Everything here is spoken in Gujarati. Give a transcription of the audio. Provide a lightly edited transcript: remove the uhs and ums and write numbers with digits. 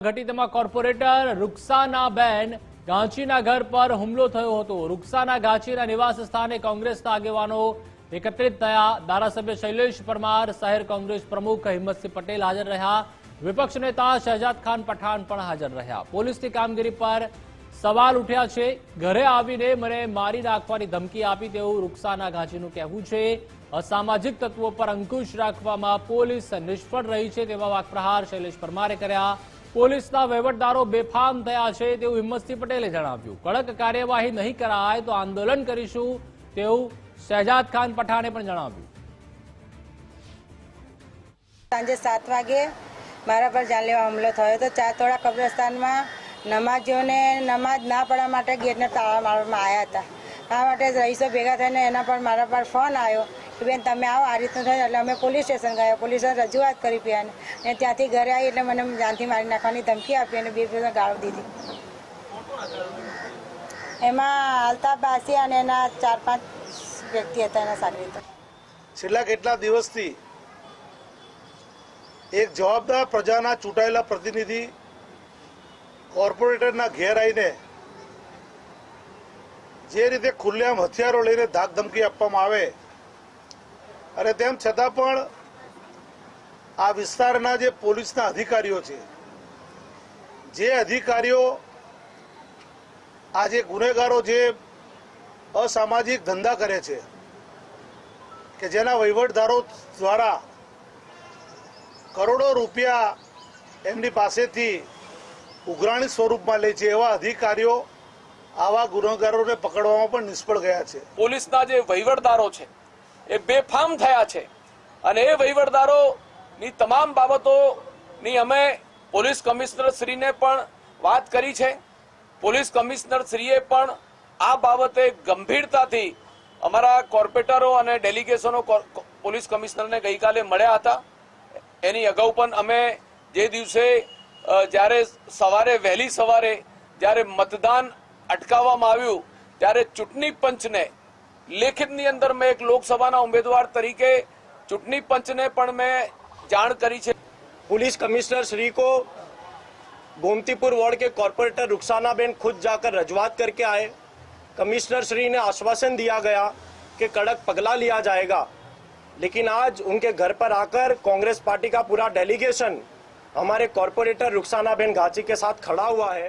ઘટીતમાં કોર્પોરેટર રૂકસાનાબેન ગાંચીના ઘર પર હુમલો થયો હતો। રૂકસાના ગાંચીના નિવાસ સ્થાને કોંગ્રેસના આગેવાનો એકત્રિત થયા। ધારાસભ્ય શૈલેષ પરમાર, શહેર કોંગ્રેસ પ્રમુખ હિંમતસિંહ પટેલ હાજર રહ્યા। વિપક્ષ નેતા શહેજાદ ખાન પઠાણ પણ હાજર રહ્યા। પોલીસની કામગીરી પર સવાલ ઉઠ્યા છે। ઘરે આવીને મને મારી નાખવાની ધમકી આપી તેવું રૂકસાના ગાંચીનું કહેવું છે। અસામાજિક તત્વો પર અંકુશ રાખવામાં પોલીસ નિષ્ફળ રહી છે તેવા વાકપ્રહાર શૈલેષ પરમારે કર્યા। પોલીસના વહીવટદારો બેફામ થયા છે તેવું હિંમતસિંહ પટેલે જણાવ્યું। કડક કાર્યવાહી નહીં કરાય તો આંદોલન કરીશું તેવું શહેજાદ ખાન પઠાણે પણ જણાવ્યું। સાંજે 7 વાગે મારા પર જાનલેવા હુમલો થયો હતો। ચાતોડા કબ્રસ્તાનમાં નમાજીઓને નમાજ ના પડવા માટે ગેટને તાળા મારવામાં આવ્યા હતા। આ માટે રહીશો ભેગા થઈને એના પર મારા પર ફોન આવ્યો કે બેન તમે આવો, આ રીતનું થયું। એટલે અમે પોલીસ સ્ટેશન ગયા, પોલીસે રજૂઆત કરી પીને અને ત્યાંથી ઘરે આવી એટલે મને જાનથી મારી નાખવાની ધમકી આપી અને 2 પ્રકાર ગાળો દીધી। એમાં અલ્તાફ બાસી અને એના 4-5 વ્યક્તિ હતા એના સાગરીતો। છેલ્લા કેટલા દિવસથી એક જવાબદાર પ્રજાના ચૂંટાયેલા પ્રતિનિધિ કોર્પોરેટરના ઘેર આવીને જે રીતે ખુલ્લેઆમ હથિયારો લઈને ધાક ધમકી આપવામાં આવે અને તેમ છતાં પણ આ વિસ્તારના જે પોલીસના અધિકારીઓ છે, જે અધિકારીઓ આ જે ગુનેગારો જે અસામાજિક ધંધા કરે છે કે જેના વહીવટદારો દ્વારા કરોડો રૂપિયા એમની પાસેથી ઉઘરાણી સ્વરૂપમાં લે છે, એવા અધિકારીઓ આવા ગુનેગારોને પકડવામાં પણ નિષ્ફળ ગયા છે। પોલીસના જે વહીવટદારો છે એ બેફામ થયા છે અને એ વહીવટદારોની તમામ બાબતોની અમે પોલીસ કમિશનર શ્રીને પણ વાત કરી છે। પોલીસ કમિશનર શ્રીએ પણ આ બાબતે ગંભીરતાથી અમારા કોર્પોરેટરો અને ડેલિગેશનો પોલીસ કમિશનરને ગઈકાલે મળ્યા હતા। એની અગાઉ પણ અમે જે દિવસે જ્યારે સવારે વહેલી સવારે જ્યારે મતદાન અટકાવવામાં આવ્યું ત્યારે ચૂંટણી પંચને લેખિતની અંદર મેં એક લોકસભાના ઉમેદવાર તરીકે चुनावी पंच ने पण मैं जान करी है। पुलिस कमिश्नर श्री को गोमतीपुर वार्ड के कॉर्पोरेटर रुखसानाबेन खुद जाकर रजूआत करके आए। कमिश्नर श्री ने आश्वासन दिया गया कि कड़क पगला लिया जाएगा, लेकिन आज उनके घर पर आकर कांग्रेस पार्टी का पूरा डेलीगेशन हमारे कॉर्पोरेटर रुखसानाबेन गांची के साथ खड़ा हुआ है।